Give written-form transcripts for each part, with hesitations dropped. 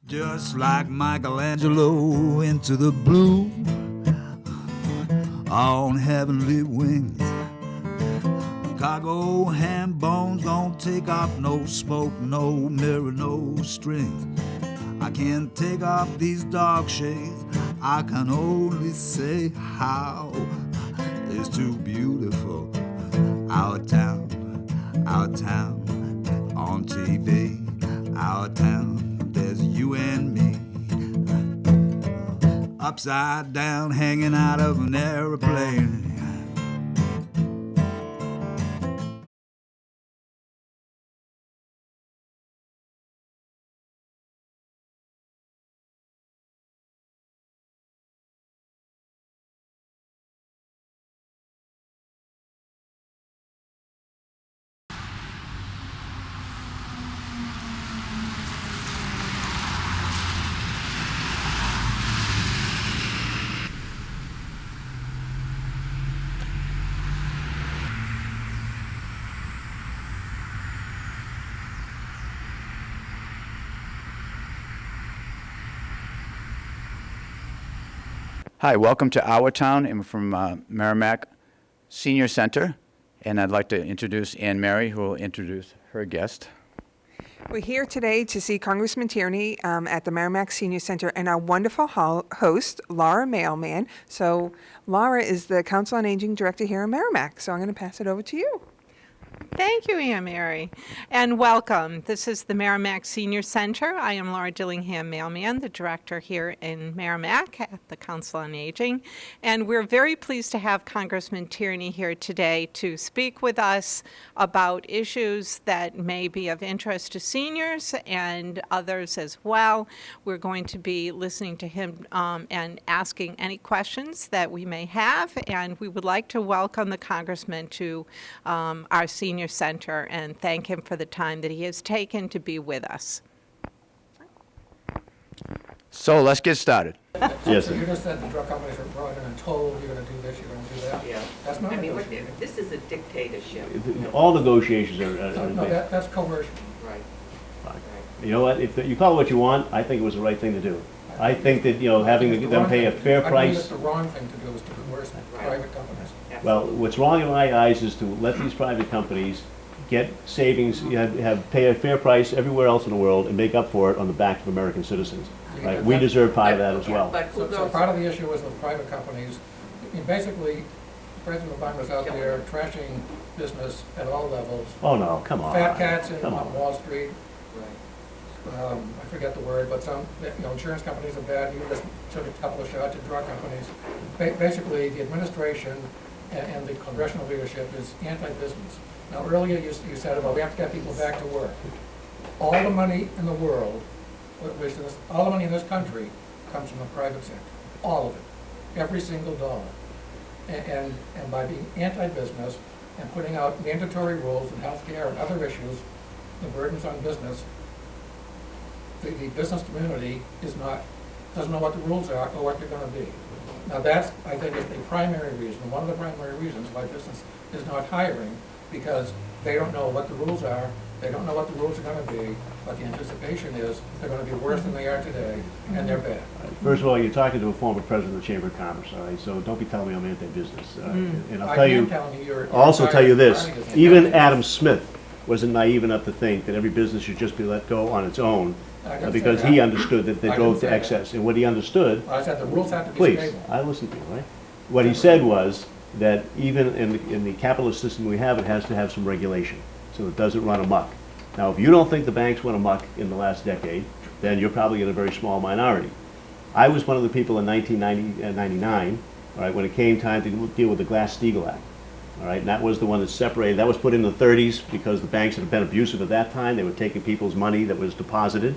Just like Michelangelo into the blue on heavenly wings. Cargo ham bones don't take off, no smoke, no mirror, no strings. I can't take off these dark shades. I can only say how it's too beautiful. Our town on TV. Our town, there's you and me. Upside down, hanging out of an airplane. Hi, welcome to Our Town. I'm from Merrimac Senior Center, and I'd like to introduce Annmary, who will introduce her guest. We're here today to see Congressman Tierney at the Merrimac Senior Center and our wonderful host, Laura Mailman. So Laura is the Council on Aging Director here in Merrimac, so I'm going to pass it over to you. Thank you, Annmary, and welcome. This is the Merrimac Senior Center. I am Laura Dillingham Mailman, the director here in Merrimac at the Council on Aging, and we're very pleased to have Congressman Tierney here today to speak with us about issues that may be of interest to seniors and others as well. We're going to be listening to him and asking any questions that we may have, and we would like to welcome the Congressman to our Senior Center and thank him for the time that he has taken to be with us. So let's get started. Yes. So you just said the drug companies are brought in and told you're going to do this, you're going to do that. Yeah. That's not negotiation. This is a dictatorship. All negotiations are No, that's coercion. Right. You know what? If you call it what you want, I think it was the right thing to do. I think that having them pay a fair I believe price. it's the wrong thing to do is to coerce private companies. Well, what's wrong in my eyes is to let these private companies get savings, pay a fair price everywhere else in the world, and make up for it on the backs of American citizens. Right? We deserve part of that as well. So part of the issue is with private companies. I mean, basically, President Obama's out there trashing business at all levels. Oh no, come on. Fat cats on Wall Street. I forget the word, but some insurance companies are bad. You just took a couple of shots at drug companies. Basically, the administration and the congressional leadership is anti-business. Now, earlier you said, well, we have to get people back to work. All the money in the world, all the money in this country comes from the private sector. All of it. Every single dollar. And by being anti-business and putting out mandatory rules in healthcare and other issues, the burdens on business, the business community doesn't know what the rules are or what they're going to be. Now that's, I think, is the primary reason, one of the primary reasons why business is not hiring, because they don't know what the rules are, they don't know what the rules are going to be, but the anticipation is they're going to be worse than they are today, and they're bad. First of all, you're talking to a former president of the Chamber of Commerce, all right? So don't be telling me I'm anti-business. And I'll tell you this, even Adam Smith wasn't naive enough to think that every business should just be let go on its own, because he understood that they go to excess. And what he understood... I said the rules have to be stable. Please, I listened to you, right? What he said was that even in the capitalist system we have, it has to have some regulation, so it doesn't run amok. Now, if you don't think the banks went amok in the last decade, then you're probably in a very small minority. I was one of the people in 1999, all right, when it came time to deal with the Glass-Steagall Act. All right, and that was the one that separated. That was put in the 30s because the banks had been abusive at that time. They were taking people's money that was deposited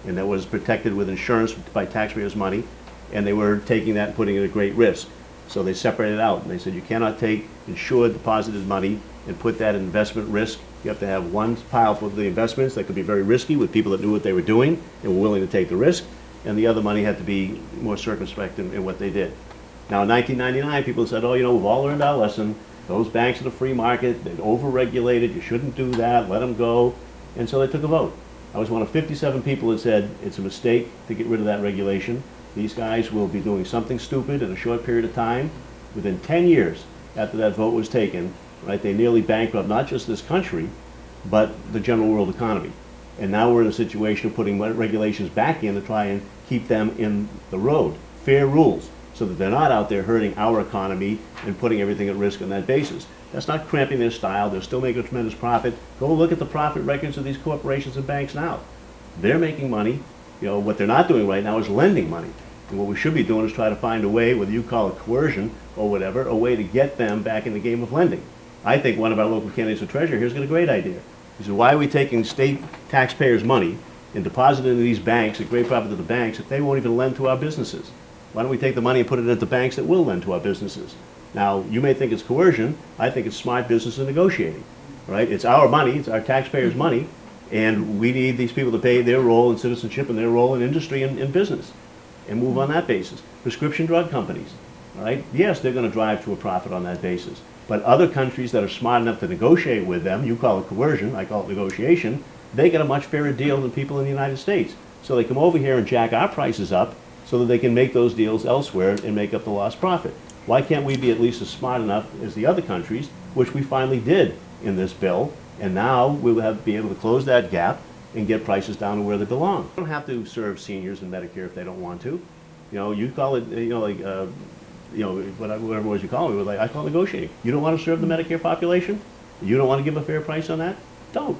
and that was protected with insurance by taxpayers' money, and they were taking that and putting it at great risk. So they separated it out, and they said you cannot take insured deposited money and put that in investment risk. You have to have one pile for the investments that could be very risky with people that knew what they were doing and were willing to take the risk, and the other money had to be more circumspect in what they did. Now in 1999, people said, oh, we've all learned our lesson. Those banks are the free market, they're over-regulated, you shouldn't do that, let them go. And so they took a vote. I was one of 57 people that said it's a mistake to get rid of that regulation. These guys will be doing something stupid in a short period of time. Within 10 years after that vote was taken, right, they nearly bankrupt not just this country, but the general world economy. And now we're in a situation of putting regulations back in to try and keep them in the road. Fair rules, so that they're not out there hurting our economy and putting everything at risk on that basis. That's not cramping their style. They're still making a tremendous profit. Go look at the profit records of these corporations and banks now. They're making money. You know, what they're not doing right now is lending money. And what we should be doing is try to find a way, whether you call it coercion or whatever, a way to get them back in the game of lending. I think one of our local candidates for treasurer here's got a great idea. He said, why are we taking state taxpayers' money and depositing it into these banks at great profit to the banks if they won't even lend to our businesses? Why don't we take the money and put it into banks that will lend to our businesses? Now, you may think it's coercion. I think it's smart business and negotiating, right? It's our money. It's our taxpayers' money. And we need these people to pay their role in citizenship and their role in industry and in business and move on that basis. Prescription drug companies, all right? Yes, they're going to drive to a profit on that basis. But other countries that are smart enough to negotiate with them, you call it coercion, I call it negotiation, they get a much fairer deal than people in the United States. So they come over here and jack our prices up so that they can make those deals elsewhere and make up the lost profit. Why can't we be at least as smart enough as the other countries, which we finally did in this bill, and now we'll be able to close that gap and get prices down to where they belong. You don't have to serve seniors in Medicare if they don't want to. You know, you call it, whatever it was you call it, I call it negotiating. You don't want to serve the Medicare population? You don't want to give a fair price on that? Don't.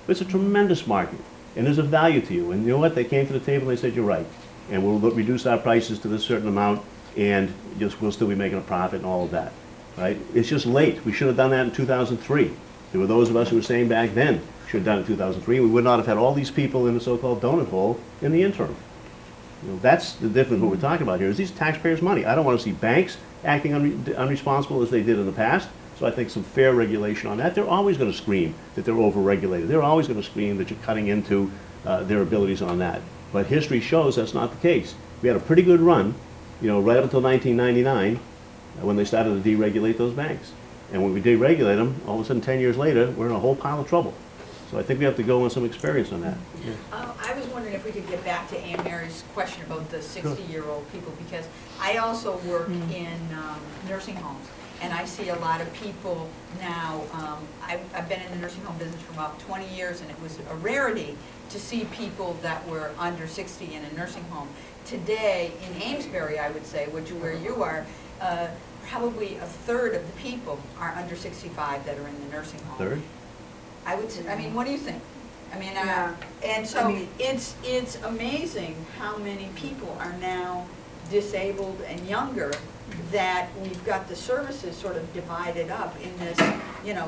It's a tremendous market, and there's a value to you. And you know what? They came to the table and they said, you're right, and we'll reduce our prices to this certain amount, and we'll still be making a profit and all of that, right? It's just late. We should have done that in 2003. There were those of us who were saying back then, should have done it in 2003. We would not have had all these people in the so-called donut hole in the interim. You know, that's the difference. What we're talking about here is these taxpayers' money. I don't want to see banks acting unresponsible as they did in the past. So I think some fair regulation on that. They're always going to scream that they're over-regulated. They're always going to scream that you're cutting into their abilities on that. But history shows that's not the case. We had a pretty good run, you know, right up until 1999 when they started to deregulate those banks. And when we deregulate them, all of a sudden 10 years later, we're in a whole pile of trouble. So I think we have to go on some experience on that. Yeah. I was wondering if we could get back to Annmary's question about the 60-year-old people, because I also work in nursing homes, and I see a lot of people now. I've been in the nursing home business for about 20 years, and it was a rarity to see people that were under 60 in a nursing home. Today, in Amesbury, I would say, where you are, probably a third of the people are under 65 that are in the nursing home. Third? I would say, I mean, what do you think? I mean, and so it's amazing how many people are now disabled and younger, that we've got the services sort of divided up in this,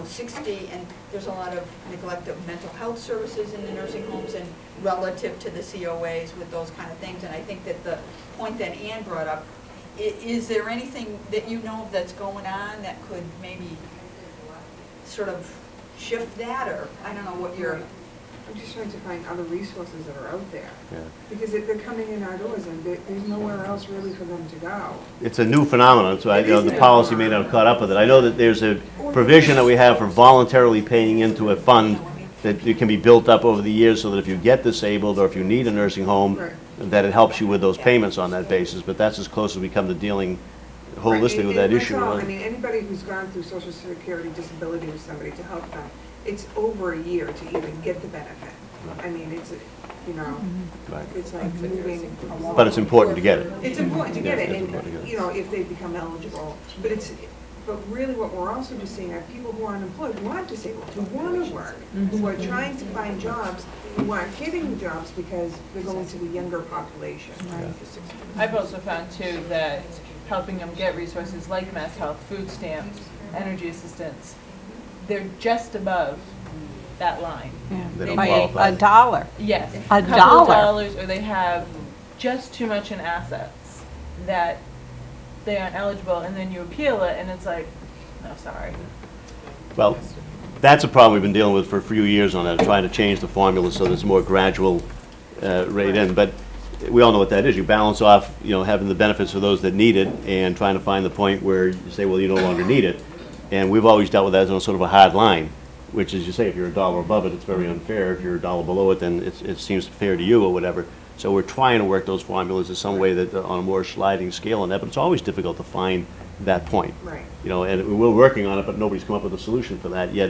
60, and there's a lot of neglect of mental health services in the nursing homes and relative to the COAs with those kind of things. And I think that the point that Ann brought up, is there anything that you know that's going on that could maybe sort of shift that, or I don't know what you're... I'm just trying to find other resources that are out there. Yeah. Because they're coming in our doors, and there's nowhere else really for them to go. It's a new phenomenon, so the policy may not have caught up with it. I know that there's a provision that we have for voluntarily paying into a fund that it can be built up over the years so that if you get disabled or if you need a nursing home, Right. that it helps you with those payments on that basis. But that's as close as we come to dealing holistically Right, with that that's issue. all. Really. I mean, anybody who's gone through Social Security disability with somebody to help them, it's over a year to even get the benefit. I mean, it's, Right. it's like moving along. But it's important to get it. It's important to get Yeah, it, it's important to get it. if they become eligible. But really what we're also just seeing are people who are unemployed, who aren't disabled, who want to work, who are trying to find jobs, who aren't getting the jobs because they're going to the younger population. I've also found too that helping them get resources like Mass Health, food stamps, energy assistance, they're just above that line. They don't By qualify. a dollar. Yes, A couple dollar. of dollars, or they have just too much in assets that they aren't eligible, and then you appeal it, and it's like, no, sorry. Well, that's a problem we've been dealing with for a few years on that, trying to change the formula so there's more gradual rate in. But we all know what that is. You balance off, having the benefits for those that need it and trying to find the point where you say, well, you no longer need it. And we've always dealt with that on sort of a hard line, which is, you say, if you're $1 above it, it's very unfair. If you're $1 below it, then it seems fair to you or whatever. So we're trying to work those formulas in some way that on a more sliding scale on that, but it's always difficult to find that point. Right. You know, and we're working on it, but nobody's come up with a solution for that yet.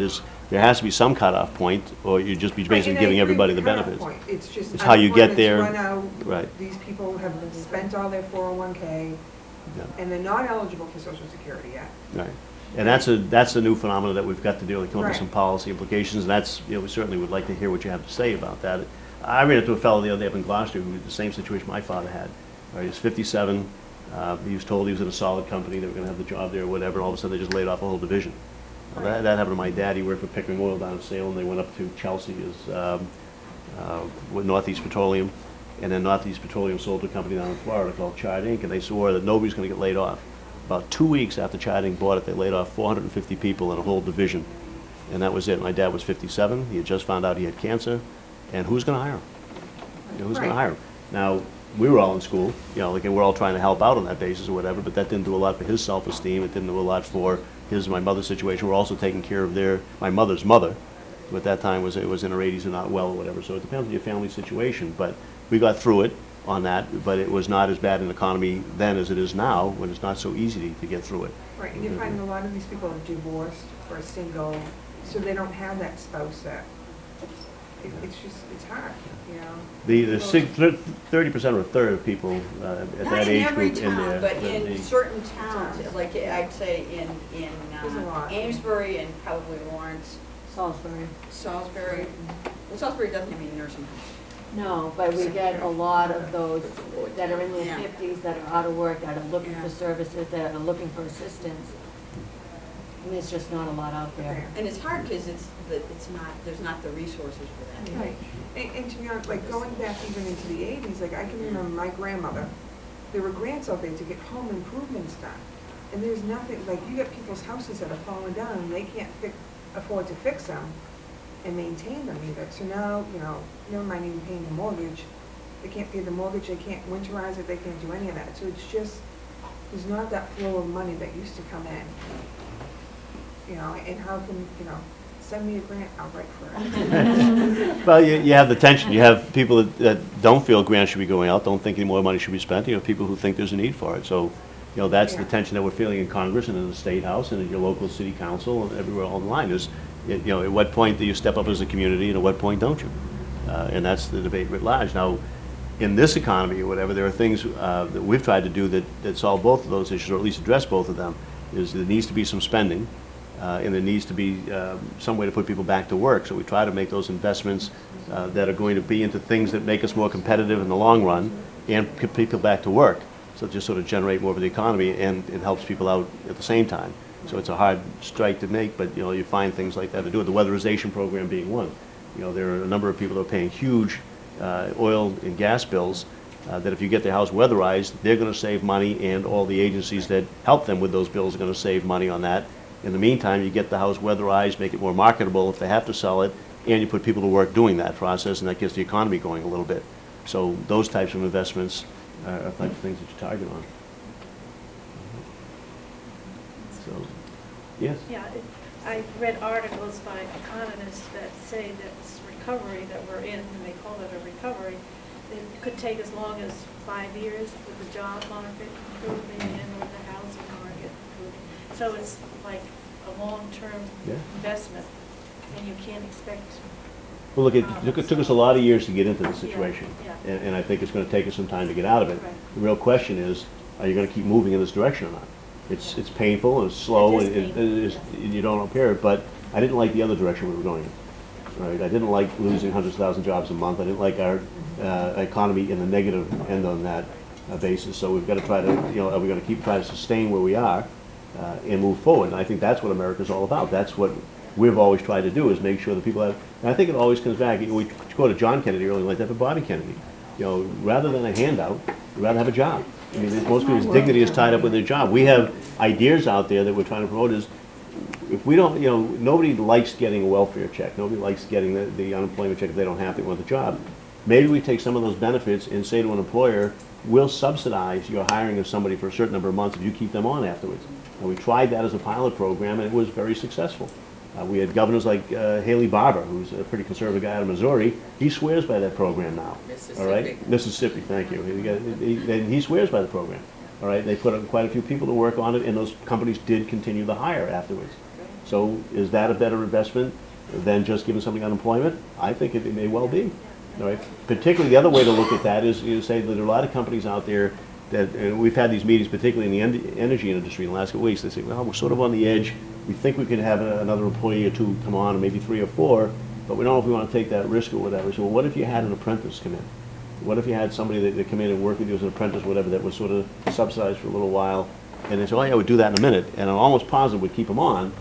There has to be some cutoff point, or you'd just be basically giving everybody the benefits. It's just It's how you get there. unemployment's run out. Right. These people have spent all their 401k, Yeah. and they're not eligible for Social Security yet. Right. And that's a new phenomenon that we've got to deal with, come up with Right. some policy implications, and that's, you know, we certainly would like to hear what you have to say about that. I ran into a fellow the other day up in Gloucester who had the same situation my father had. Right, he was 57, he was told he was in a solid company, they were gonna have the job there or whatever, all of a sudden they just laid off a whole division. Well, that happened to my dad. He worked for Pickering Oil down in Salem. They went up to Chelsea as with Northeast Petroleum, and then Northeast Petroleum sold to a company down in Florida called Chart Inc., and they swore that nobody's going to get laid off. About 2 weeks after Chart Inc. bought it, they laid off 450 people in a whole division, and that was it. My dad was 57. He had just found out he had cancer, and who's going to hire him? You know, who's going to hire him? Now, we were all in school, you know, like, and we're all trying to help out on that basis or whatever, but that didn't do a lot for his self-esteem. It didn't do a lot for my mother's situation. We're also taking care of my mother's mother, who at that time was in her 80s and not well or whatever. So it depends on your family situation. But we got through it on that, but it was not as bad an economy then as it is now, when it's not so easy to get through it. Right, and you're finding a lot of these people are divorced or single, so they don't have that spouse that, it's hard, you know? The 30% or a third of people at that age group in there. Not in every town, but in certain towns, like I'd say in There's a lot. Amesbury and probably Lawrence, Salisbury. Salisbury. Well, Salisbury doesn't have any nursing homes. No, but we get a lot of those that are in their Yeah. 50s, that are out of work, that are looking Yeah. for services, that are looking for assistance. And there's just not a lot out there. And it's hard because there's not the resources for that. Right, and to be honest, like going back even into the 80s, like I can remember my grandmother, there were grants out there to get home improvements done. And there's nothing, like you get people's houses that are falling down and they can't afford to fix them and maintain them either. So now, you know, never mind even paying the mortgage, they can't pay the mortgage, they can't winterize it, they can't do any of that. So it's just, there's not that flow of money that used to come in. You know, and how can, you know, send me a grant, I'll write for it. Well, you have the tension. You have people that don't feel grants should be going out, don't think any more money should be spent. You have people who think there's a need for it. So, you know, that's the tension that we're feeling in Congress and in the State House and in your local city council and everywhere on the line is, you know, at what point do you step up as a community and at what point don't you? And that's the debate writ large. Now, in this economy or whatever, there are things that we've tried to do that solve both of those issues, or at least address both of them. Is there needs to be some spending, and there needs to be some way to put people back to work. So we try to make those investments that are going to be into things that make us more competitive in the long run and put people back to work. So just sort of generate more of the economy, and it helps people out at the same time. So it's a hard strike to make, but you know, you find things like that to do it. The weatherization program being one. You know, there are a number of people that are paying huge oil and gas bills that if you get their house weatherized, they're going to save money, and all the agencies that help them with those bills are going to save money on that. In the meantime, you get the house weatherized, make it more marketable if they have to sell it, and you put people to work doing that process, and that gets the economy going a little bit. So those types of investments are types of things that you target on. So, yes? Yeah, I read articles by economists that say that this recovery that we're in, and they call it a recovery, it could take as long as 5 years with the job market improving and with the housing market improving. So it's like a long-term investment, and you can't expect. Well, look, it took us a lot of years to get into this situation, Yeah. and I think it's going to take us some time to get out of it. Right. The real question is, are you going to keep moving in this direction or not? It's painful and it's slow, It is and you don't appear it, but I didn't like the other direction we were going in. Right? I didn't like losing hundreds of thousands of jobs a month. I didn't like our economy in the negative end on that basis. So we've got to try to, you know, are we going to keep trying to sustain where we are and move forward? And I think that's what America's all about. That's what we've always tried to do, is make sure that people have, and I think it always comes back, we quoted John Kennedy earlier, like that for Bobby Kennedy. You know, rather than a handout, we'd rather have a job. I mean, most people's dignity is tied up with their job. We have ideas out there that we're trying to promote is, if we don't, you know, nobody likes getting a welfare check. Nobody likes getting the unemployment check if they don't have to want the job. Maybe we take some of those benefits and say to an employer, we'll subsidize your hiring of somebody for a certain number of months if you keep them on afterwards. And we tried that as a pilot program, and it was very successful. We had governors like Haley Barbour, who's a pretty conservative guy out of Missouri. He swears by that program now. Mississippi. All right, Mississippi. Thank you. He swears by the program. All right, they put quite a few people to work on it, and those companies did continue to hire afterwards. So, is that a better investment than just giving somebody unemployment? I think it may well be. All right. Particularly, the other way to look at that is you say that there are a lot of companies out there that we've had these meetings, particularly in the energy industry in the last couple weeks. They say, well, we're sort of on the edge. We think we could have another employee or two come on, or maybe 3 or 4, but we don't know if we want to take that risk or whatever. So, well, what if you had an apprentice come in? What if you had somebody that come in and work with you as an apprentice, whatever, that was sort of subsidized for a little while, and they say, oh yeah, we'd do that in a minute, and I'm almost positive we'd keep them on,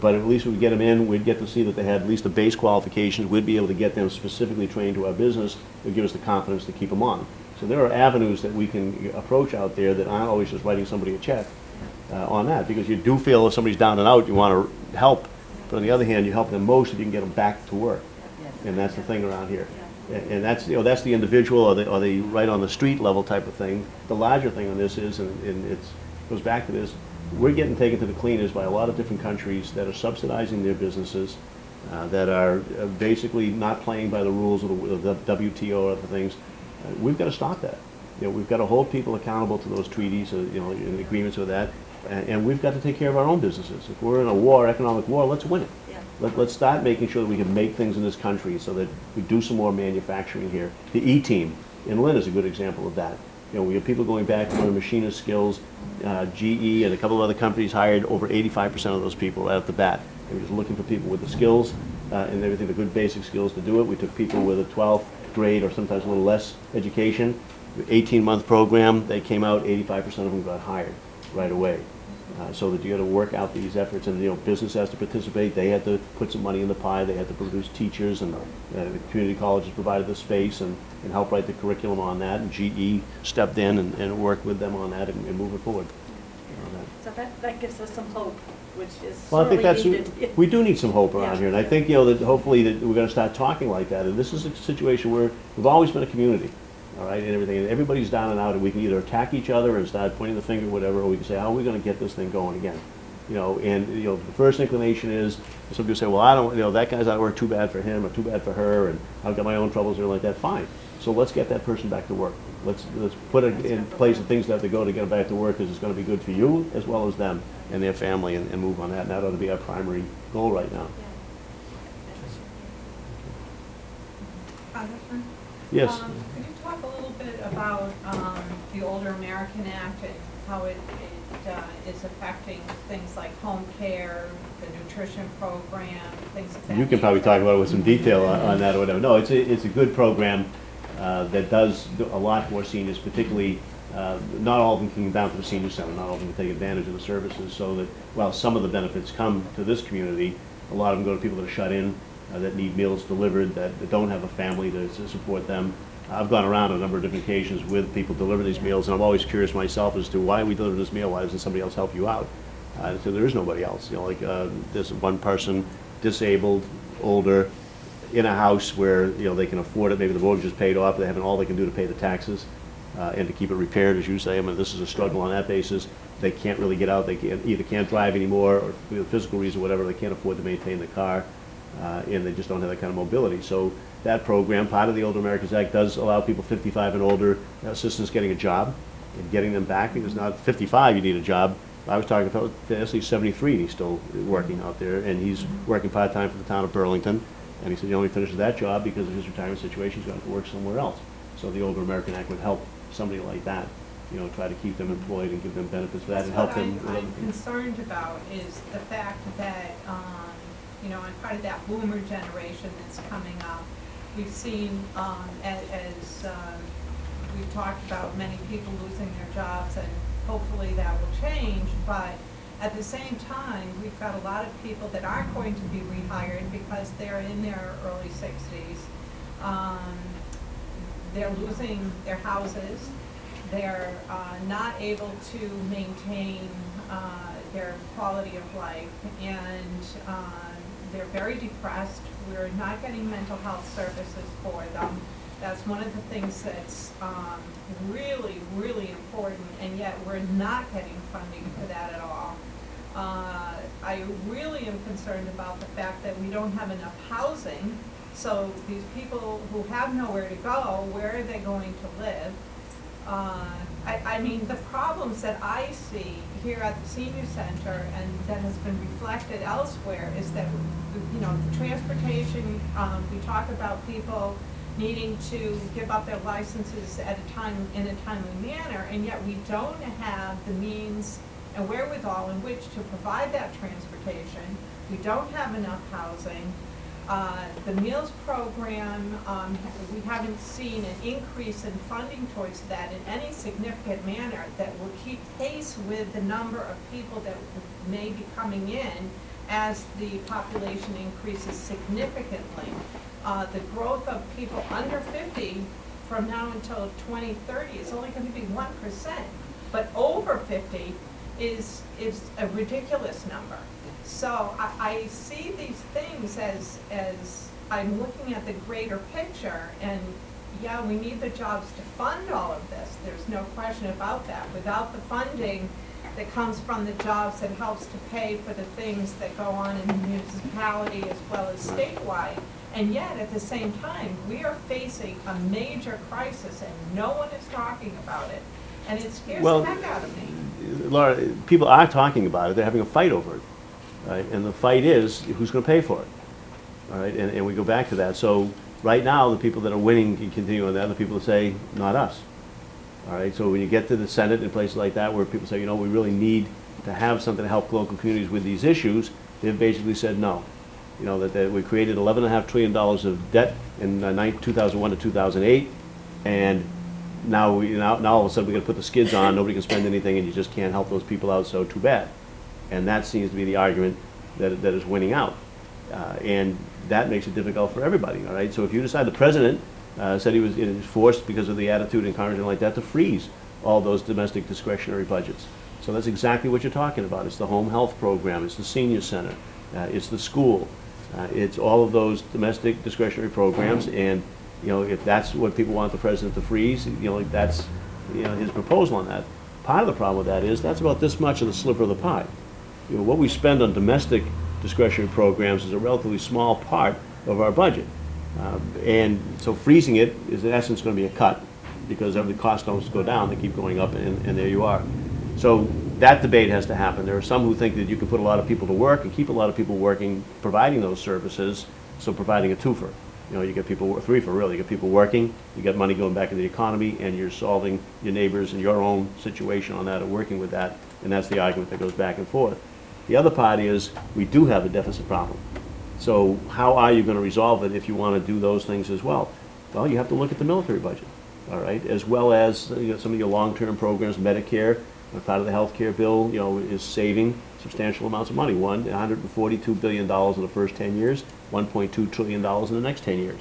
but at least we'd get them in, we'd get to see that they had at least the base qualifications, we'd be able to get them specifically trained to our business, it would give us the confidence to keep them on. So there are avenues that we can approach out there that aren't always just writing somebody a check on that, because you do feel if somebody's down and out, you want to help, but on the other hand, you help them most if you can get them back to work, and that's the thing around here. And that's, that's the individual or the right on the street level type of thing. The larger thing on this is, and it goes back to this, we're getting taken to the cleaners by a lot of different countries that are subsidizing their businesses, that are basically not playing by the rules of the WTO or other things. We've got to stop that. We've got to hold people accountable to those treaties, and agreements with that, and we've got to take care of our own businesses. If we're in a war, economic war, let's win it. Let's start making sure that we can make things in this country so that we do some more manufacturing here. The E-Team in Lynn is a good example of that. We have people going back to learn machinist skills. GE and a couple of other companies hired over 85% of those people right off the bat. They were just looking for people with the skills and everything, the good basic skills to do it. We took people with a 12th grade or sometimes a little less education. 18-month program, they came out, 85% of them got hired right away. So that you got to work out these efforts, and business has to participate. They had to put some money in the pie. They had to produce teachers, and the community colleges provided the space and help write the curriculum on that. And GE stepped in and worked with them on that and move it forward. So that gives us some hope, which is well, I think that's needed. we do need some hope around here, and I think that hopefully that we're going to start talking like that. And this is a situation where we've always been a community. All right, and everything, and everybody's down and out, and we can either attack each other and start pointing the finger, whatever, or we can say, how are we going to get this thing going again? The first inclination is some people say, well, I don't, that guy's out of work, too bad for him or too bad for her, and I've got my own troubles or like that. Fine. So let's get that person back to work. Let's put it in place the things that have to go to get them back to work, because it's going to be good for you as well as them and their family, and move on that. And that ought to be our primary goal right now. Yes. Could you talk a little bit about the Older American Act and how it is affecting things like home care, the nutrition program, things of that You can probably talk about it with some detail on that or whatever. No, it's a good program that does a lot for seniors, particularly not all of them can come down to the senior center, not all of them can take advantage of the services, so that while some of the benefits come to this community, a lot of them go to people that are shut in, that need meals delivered, that don't have a family to support them. I've gone around on a number of different occasions with people delivering these meals, and I'm always curious myself as to why we deliver this meal. Why doesn't somebody else help you out? So there is nobody else. There's one person, disabled, older, in a house where they can afford it. Maybe the mortgage is paid off. They have all they can do to pay the taxes and to keep it repaired, as you say. I mean, this is a struggle on that basis. They can't really get out. They either can't drive anymore, or for physical reason, whatever. They can't afford to maintain the car. And they just don't have that kind of mobility. So that program, part of the Older Americans Act, does allow people 55 and older assistants getting a job and getting them back, because not 55 you need a job. I was talking about actually 73 and he's still working out there, and he's working part-time for the town of Burlington, and he said he only finishes that job because of his retirement situation. He's going to work somewhere else. So the Older American Act would help somebody like that, try to keep them employed and give them benefits for that, and help them. What I'm concerned about is the fact that I'm part of that boomer generation that's coming up. We've seen, as we've talked about, many people losing their jobs, and hopefully that will change, but at the same time, we've got a lot of people that aren't going to be rehired because they're in their early 60s. They're losing their houses. They're not able to maintain their quality of life, and they're very depressed. We're not getting mental health services for them. That's one of the things that's really, really important, and yet we're not getting funding for that at all. I really am concerned about the fact that we don't have enough housing. So these people who have nowhere to go, where are they going to live? I mean, the problems that I see here at the senior center and that has been reflected elsewhere is that, you know, the transportation, we talk about people needing to give up their licenses at a time, in a timely manner, and yet we don't have the means and wherewithal in which to provide that transportation. We don't have enough housing. The meals program, we haven't seen an increase in funding towards that in any significant manner that will keep pace with the number of people that may be coming in as the population increases significantly. The growth of people under 50 from now until 2030 is only going to be 1%, but over 50 is a ridiculous number. So I see these things as I'm looking at the greater picture, and yeah, we need the jobs to fund all of this. There's no question about that. Without the funding that comes from the jobs that helps to pay for the things that go on in the municipality as well as statewide. And yet, at the same time, we are facing a major crisis and no one is talking about it. And it scares the heck out of me. Laura, people are talking about it. They're having a fight over it. Right? And the fight is who's going to pay for it. All right? And we go back to that. So right now, the people that are winning can continue on that. The people that say, not us. All right? So when you get to the Senate and places like that where people say, you know, we really need to have something to help local communities with these issues, they've basically said no. You know, that we created $11.5 trillion of debt in 2001 to 2008, and now all of a sudden we're going to put the skids on, nobody can spend anything, and you just can't help those people out, so too bad. And that seems to be the argument that is winning out. And that makes it difficult for everybody, all right? So if you decide, the president said he was forced because of the attitude in Congress and like that to freeze all those domestic discretionary budgets. So that's exactly what you're talking about. It's the home health program, it's the senior center, it's the school, it's all of those domestic discretionary programs, and you know, if that's what people want the president to freeze, you know, that's, you know, his proposal on that. Part of the problem with that is that's about this much of the sliver of the pie. You know, what we spend on domestic discretionary programs is a relatively small part of our budget. And so freezing it is in essence going to be a cut because the costs don't go down, they keep going up, and there you are. So that debate has to happen. There are some who think that you can put a lot of people to work and keep a lot of people working, providing those services, so providing a twofer. You know, you get people, threefer really, you get people working, you get money going back into the economy, and you're solving your neighbors and your own situation on that, or working with that, and that's the argument that goes back and forth. The other part is, we do have a deficit problem. So how are you going to resolve it if you want to do those things as well? Well, you have to look at the military budget, all right, as well as you know, some of your long-term programs, Medicare, part of the health care bill, you know, is saving substantial amounts of money. $142 billion in the first 10 years, $1.2 trillion in the next 10 years.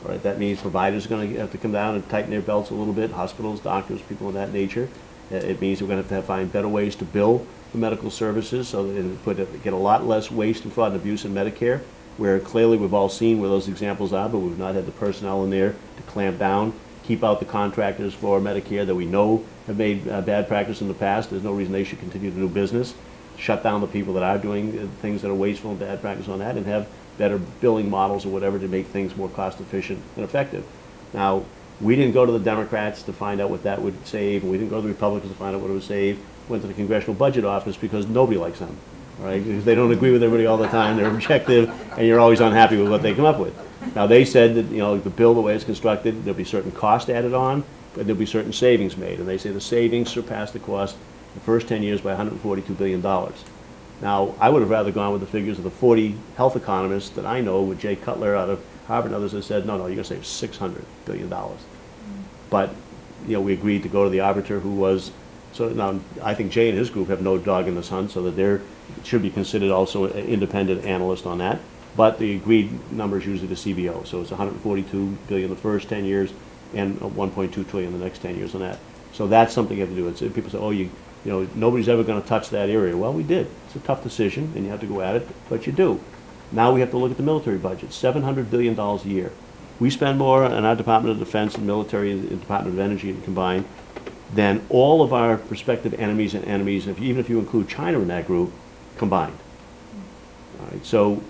All right, that means providers are going to have to come down and tighten their belts a little bit, hospitals, doctors, people of that nature. It means we're going to have to find better ways to bill for medical services so that get a lot less waste and fraud and abuse in Medicare, where clearly we've all seen where those examples are, but we've not had the personnel in there to clamp down, keep out the contractors for Medicare that we know have made bad practice in the past. There's no reason they should continue to do business. Shut down the people that are doing things that are wasteful and bad practice on that, and have better billing models or whatever to make things more cost efficient and effective. Now, we didn't go to the Democrats to find out what that would save, and we didn't go to the Republicans to find out what it would save. Went to the Congressional Budget Office because nobody likes them, right? Because they don't agree with everybody all the time, they're objective, and you're always unhappy with what they come up with. Now, they said that, you know, the bill, the way it's constructed, there'll be certain cost added on, but there'll be certain savings made, and they say the savings surpass the cost the first 10 years by $142 billion. Now, I would have rather gone with the figures of the 40 health economists that I know, with Jay Cutler out of Harvard and others, that said, no, you're going to save $600 billion. But, you know, we agreed to go to the arbiter who was, so now I think Jay and his group have no dog in this hunt, so that they should be considered also an independent analyst on that. But the agreed number is usually the CBO, so it's $142 billion the first 10 years and $1.2 trillion the next 10 years on that. So that's something you have to do. It's, people say, oh, you know, nobody's ever going to touch that area. Well, we did. It's a tough decision, and you have to go at it, but you do. Now we have to look at the military budget, $700 billion a year. We spend more on our Department of Defense and military and Department of Energy combined than all of our prospective enemies and enemies, even if you include China in that group, combined. All right, so,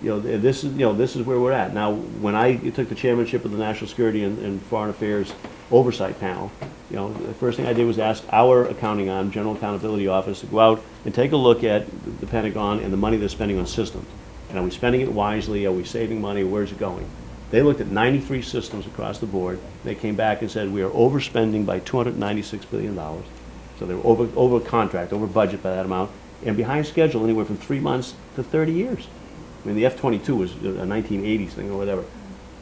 this is where we're at. Now, when I took the chairmanship of the National Security and Foreign Affairs Oversight Panel, the first thing I did was ask our accounting arm, General Accountability Office, to go out and take a look at the Pentagon and the money they're spending on systems. And are we spending it wisely? Are we saving money? Where's it going? They looked at 93 systems across the board. They came back and said we are overspending by $296 billion. So they were over contract, over budget by that amount, and behind schedule anywhere from 3 months to 30 years. I mean, the F-22 was a 1980s thing or whatever.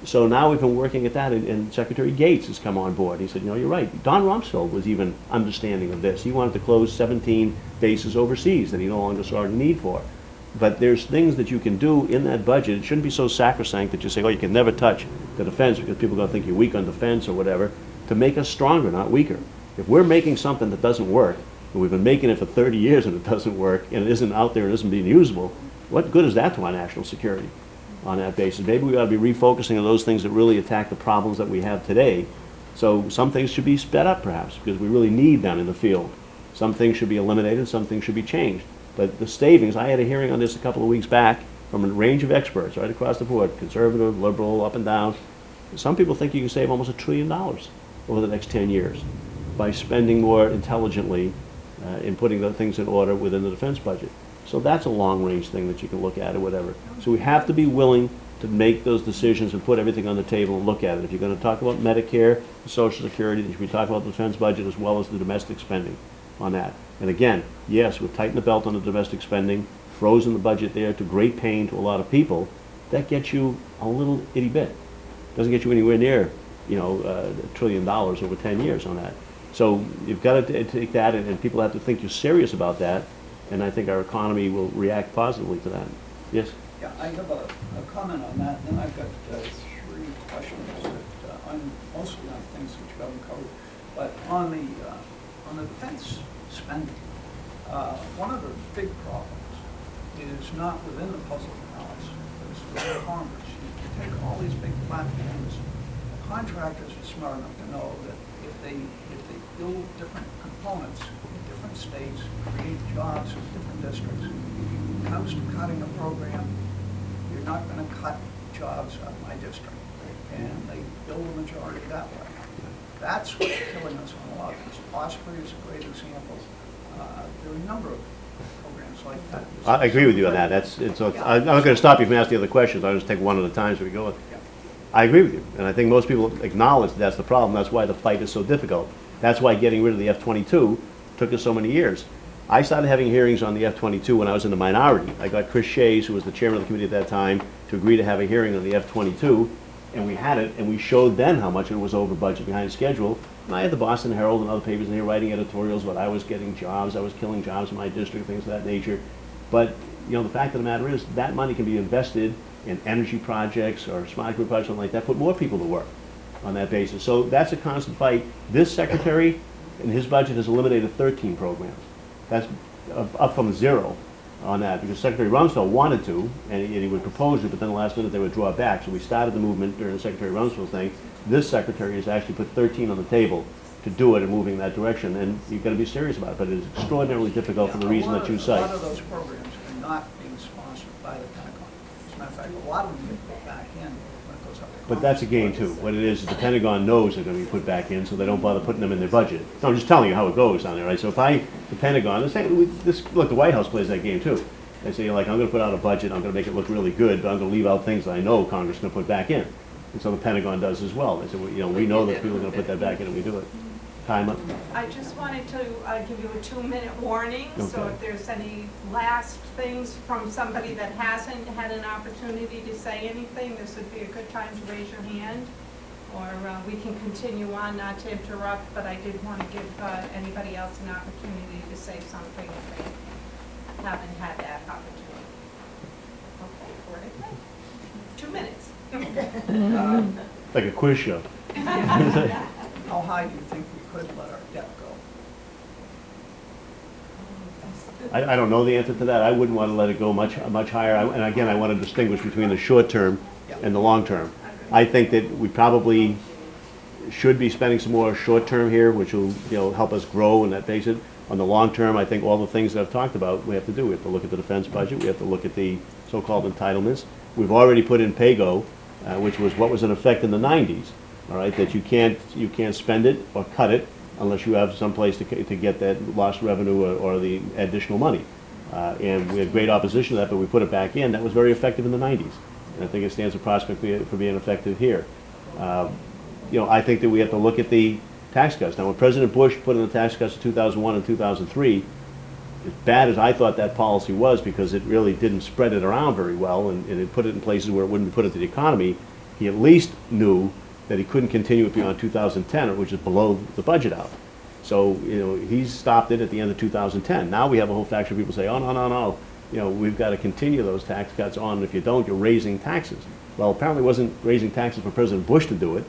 So now we've been working at that, and Secretary Gates has come on board. He said, you're right. Don Rumsfeld was even understanding of this. He wanted to close 17 bases overseas that he no longer saw a need for. But there's things that you can do in that budget. It shouldn't be so sacrosanct that you say, you can never touch the defense because people are going to think you're weak on defense or whatever, to make us stronger, not weaker. If we're making something that doesn't work, and we've been making it for 30 years and it doesn't work, and it isn't out there and isn't being usable, what good is that to our national security on that basis? Maybe we ought to be refocusing on those things that really attack the problems that we have today. So some things should be sped up, perhaps, because we really need them in the field. Some things should be eliminated, some things should be changed. But the savings, I had a hearing on this a couple of weeks back from a range of experts right across the board, conservative, liberal, up and down. Some people think you can save almost $1 trillion over the next 10 years by spending more intelligently in putting the things in order within the defense budget. So that's a long-range thing that you can look at or whatever. So we have to be willing to make those decisions and put everything on the table and look at it. If you're going to talk about Medicare, Social Security, then you should be talking about the defense budget as well as the domestic spending on that. And again, yes, we've tightened the belt on the domestic spending, frozen the budget there to great pain to a lot of people. That gets you a little itty bit. Doesn't get you anywhere near, $1 trillion over 10 years on that. So you've got to take that, and people have to think you're serious about that, and I think our economy will react positively to that. Yes? Yeah, I have a comment on that, and then I've got 3 questions that I'm mostly on things that you haven't covered. But on the defense spending, one of the big problems is not within the puzzle balance, but it's within Congress. You take all these big platforms, contractors are smart enough to know that if they build different components in different states, create jobs in different districts, when it comes to cutting a program, you're not going to cut jobs out of my district. And they build a majority that way. That's what's killing us on a lot of these. Osprey is a great example. There are a number of programs like that. I agree with you on that. I'm not going to stop you from asking other questions. I'll just take one at a time so we go. Yeah. I agree with you. And I think most people acknowledge that's the problem. That's why the fight is so difficult. That's why getting rid of the F-22 took us so many years. I started having hearings on the F-22 when I was in the minority. I got Chris Shays, who was the chairman of the committee at that time, to agree to have a hearing on the F-22. And we had it, and we showed then how much it was over budget, behind schedule. And I had the Boston Herald and other papers in here writing editorials about I was getting jobs, I was killing jobs in my district, things of that nature. But, the fact of the matter is that money can be invested in energy projects or smart grid projects, something like that, put more people to work on that basis. So that's a constant fight. This secretary, in his budget, has eliminated 13 programs. That's up from 0. On that, because Secretary Rumsfeld wanted to, and he would propose it, but then the last minute they would draw it back. So we started the movement during the Secretary Rumsfeld thing. This secretary has actually put 13 on the table to do it and moving in that direction, and you've got to be serious about it. But it is extraordinarily difficult for the reason that you cite. A lot of those programs are not being sponsored by the Pentagon. As a matter of fact, a lot of them get put back in when it goes up to Congress. But that's a game too. What it is the Pentagon knows they're going to be put back in, so they don't bother putting them in their budget. So I'm just telling you how it goes down there, right? So if the Pentagon, look, the White House plays that game too. They say, I'm going to put out a budget, I'm going to make it look really good, but I'm going to leave out things that I know Congress is going to put back in. And so the Pentagon does as well. They say, we know that people are going to put that back in, and we do it. Time up. I just wanted to give you a 2-minute warning, so Okay. if there's any last things from somebody that hasn't had an opportunity to say anything, this would be a good time to raise your hand, or we can continue on, not to interrupt, but I did want to give anybody else an opportunity to say something if they haven't had that opportunity. Okay, 2 minutes. Like a quiz show. How high do you think we could let our debt go? I don't know the answer to that. I wouldn't want to let it go much higher. And again, I want to distinguish between the short term and the long term. I think that we probably should be spending some more short term here, which will help us grow and that basis. On the long term, I think all the things that I've talked about, we have to do. We have to look at the defense budget, we have to look at the so-called entitlements. We've already put in PAYGO, which was what was in effect in the 90s, all right, that you can't spend it or cut it unless you have some place to get that lost revenue or the additional money. And we had great opposition to that, but we put it back in. That was very effective in the 90s. And I think it stands a prospect for being effective here. I think that we have to look at the tax cuts. Now, when President Bush put in the tax cuts in 2001 and 2003, as bad as I thought that policy was, because it really didn't spread it around very well, and it put it in places where it wouldn't be put into the economy, he at least knew that he couldn't continue it beyond 2010, which is below the budget out. So, he stopped it at the end of 2010. Now we have a whole faction of people say, oh, no, we've got to continue those tax cuts on, and if you don't, you're raising taxes. Well, apparently it wasn't raising taxes for President Bush to do it,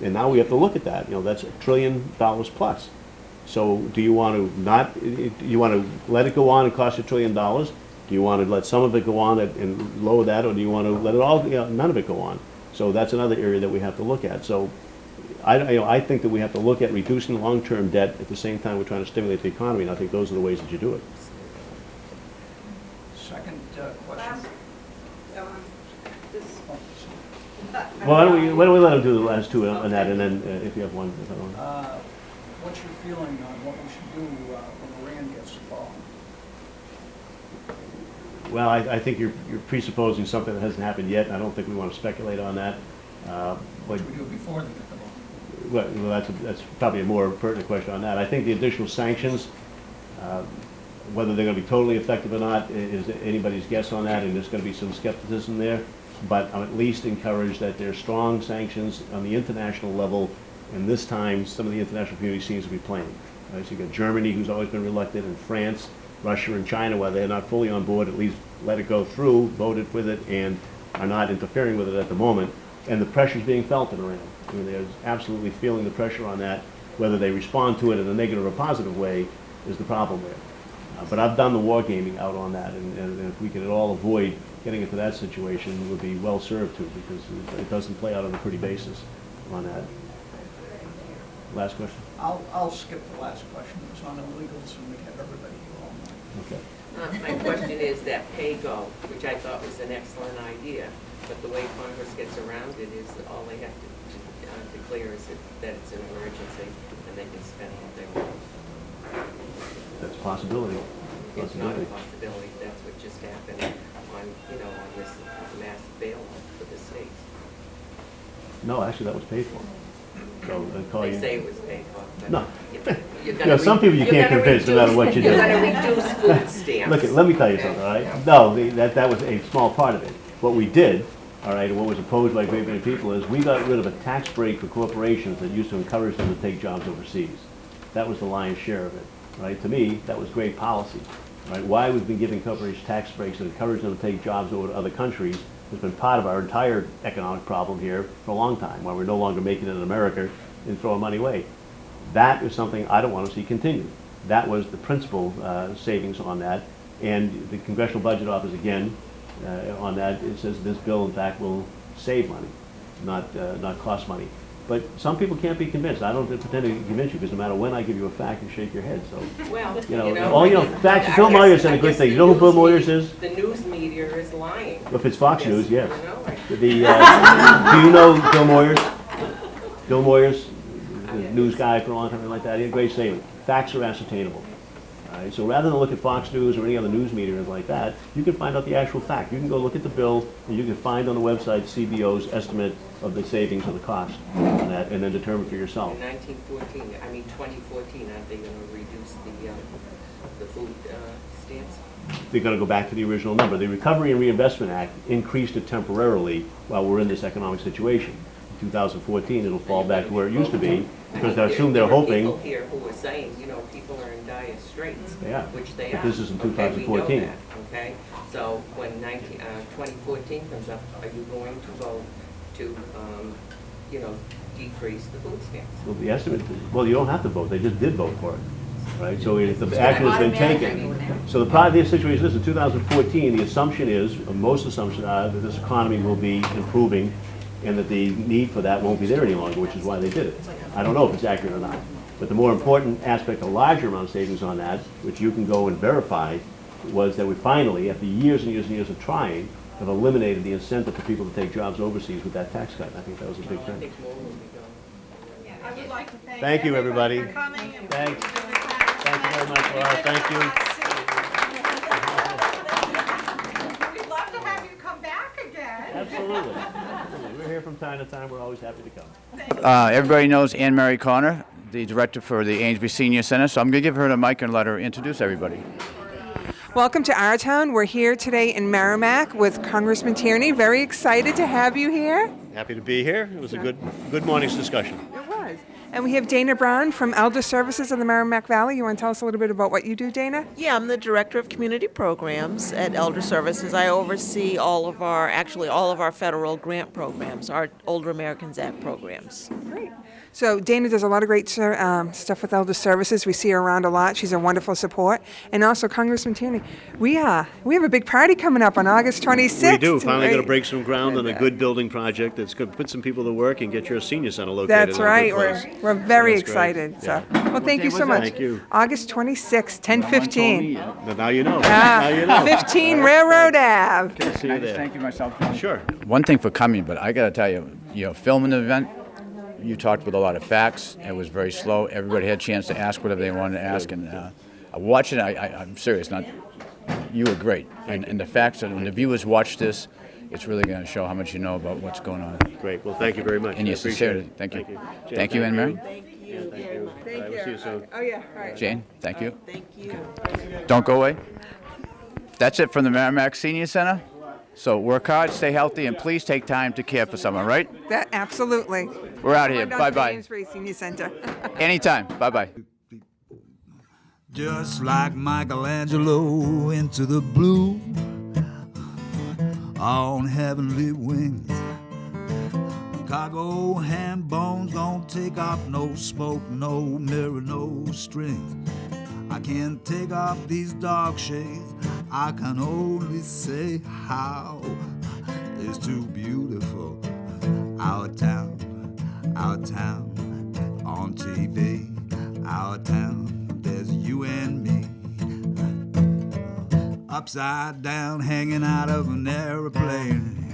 and now we have to look at that. That's $1 trillion plus. So do you want to let it go on and cost you $1 trillion? Do you want to let some of it go on and lower that, or do you want to let it all, none of it go on? So that's another area that we have to look at. So I think that we have to look at reducing long-term debt at the same time we're trying to stimulate the economy, and I think those are the ways that you do it. Second question. Well, why don't we let him do the last two on that, and then if you have one. What's your feeling on what we should do when Iran gets involved? Well, I think you're presupposing something that hasn't happened yet, and I don't think we want to speculate on that. What should we do before they get involved? Well, that's probably a more pertinent question on that. I think the additional sanctions, whether they're going to be totally effective or not, is anybody's guess on that, and there's going to be some skepticism there. But I'm at least encouraged that there's strong sanctions on the international level, and this time some of the international community seems to be playing. Right? So you've got Germany, who's always been reluctant, and France, Russia, and China, while they're not fully on board, at least let it go through, voted with it, and are not interfering with it at the moment. And the pressure's being felt in Iran. I mean, they're absolutely feeling the pressure on that. Whether they respond to it in a negative or positive way is the problem there. But I've done the war gaming out on that, and if we can at all avoid getting into that situation, it would be well served to, because it doesn't play out on a pretty basis on that. Last question? I'll skip the last question. It was on illegals, and we have everybody here all night. Okay. My question is that PAYGO, which I thought was an excellent idea, but the way Congress gets around it is that all they have to declare is that it's an emergency, and they can spend what they want. That's a possibility. It's not a possibility. That's what just happened on this mass bailout for the states. No, actually, that was paid for. So They say it was paid for. But no. Some people you can't convince no matter what you do. You're going to reduce food stamps. Look, let me tell you something, all right? No, that was a small part of it. What we did, all right, and what was opposed by a great many people is we got rid of a tax break for corporations that used to encourage them to take jobs overseas. That was the lion's share of it, right? To me, that was great policy, right? Why we've been giving corporations tax breaks that encourage them to take jobs over to other countries has been part of our entire economic problem here for a long time, why we're no longer making it in America and throwing money away. That is something I don't want to see continue. That was the principal savings on that. And the Congressional Budget Office, again, on that, it says this bill, in fact, will save money, not cost money. But some people can't be convinced. I don't pretend to convince you, because no matter when I give you a fact, you shake your head. So, well, facts. Bill Moyers said a good thing. You know who Bill Moyers is? The news media is lying. If it's Fox News, yes. Do you know Bill Moyers? Bill Moyers, the news guy for a long time, like that. He had a great statement. Facts are ascertainable. All right? So rather than look at Fox News or any other news media like that, you can find out the actual fact. You can go look at the bill, and you can find on the website CBO's estimate of the savings or the cost on that, and then determine for yourself. In 2014, aren't they going to reduce the food stamps? They're going to go back to the original number. The Recovery and Reinvestment Act increased it temporarily while we're in this economic situation. In 2014, it'll fall back to where it used to be, because I assume they're hoping. There are people here who are saying, people are in dire straits, Yeah, which they but are. this is in Okay, 2014. we know that, okay? So when 2014 comes up, are you going to vote to, decrease the food stamps? Well, the estimate, you don't have to vote. They just did vote for it, right? So if the action has been taken. So the situation is, in 2014, the assumption is, most assumptions are, that this economy will be improving, and that the need for that won't be there any longer, which is why they did it. I don't know if it's accurate or not. But the more important aspect, a larger amount of savings on that, which you can go and verify, was that we finally, after years and years and years of trying, have eliminated the incentive for people to take jobs overseas with that tax cut. I think that was a big I thing. think more will be going. I would like to Thank you, everybody. for coming. And Thanks. Thank you very much, Laura. Thank you. We'd love to have you come back again. Absolutely. Absolutely. We're here from time to time. We're always happy to come. Everybody knows Annmary Connor, the director for the Amesbury Senior Center, so I'm going to give her the mic and let her introduce everybody. Welcome to our town. We're here today in Merrimac with Congressman Tierney. Very excited to have you here. Happy to be here. It was a good morning's discussion. It was. And we have Dayna Brown from Elder Services of the Merrimac Valley. You want to tell us a little bit about what you do, Dayna? Yeah, I'm the Director of Community Programs at Elder Services. I oversee all of our federal grant programs, our Older Americans Act programs. Great. So Dayna does a lot of great stuff with Elder Services. We see her around a lot. She's a wonderful support. And also Congressman Tierney, we have a big party coming up on August 26th. We do. Finally right? going to break some ground on a good building project that's going to put some people to work and get your senior center located. That's in a right. good place. We're very That's great. excited. Yeah. So, well, thank you so much. Thank you. August 26th, 10:15. But now you know. Now you know. 15 Railroad Ave. See Can I you just there. thank you myself, John? Sure. One thing for coming, but I got to tell you, filming the event, you talked with a lot of facts. It was very slow. Everybody had a chance to ask whatever they wanted to ask. And watching it, I'm serious. You were great. And the facts, when the viewers watch this, it's really going to show how much you know about what's going on. Great. Well, thank you very much. And your I appreciate sincerity. it. Thank you. Jen, Thank you, Annmary. Thank you Thank very you. much. All right, we'll see you soon. Oh, yeah. All right. Jane, thank you. Thank you. Don't go away. That's it from the Merrimac Senior Center. So work hard, stay healthy, and please take time to care for someone, right? Absolutely. We're out of here. Come on down to the Bye-bye. Amesbury Senior Center. Anytime. Bye-bye. Just like Michelangelo into the blue on heavenly wings. Cargo ham bones don't take off, no smoke, no mirror, no strings. I can't take off these dark shades. I can only say how it's too beautiful. Our town on TV. Our town, there's you and me. Upside down, hanging out of an airplane.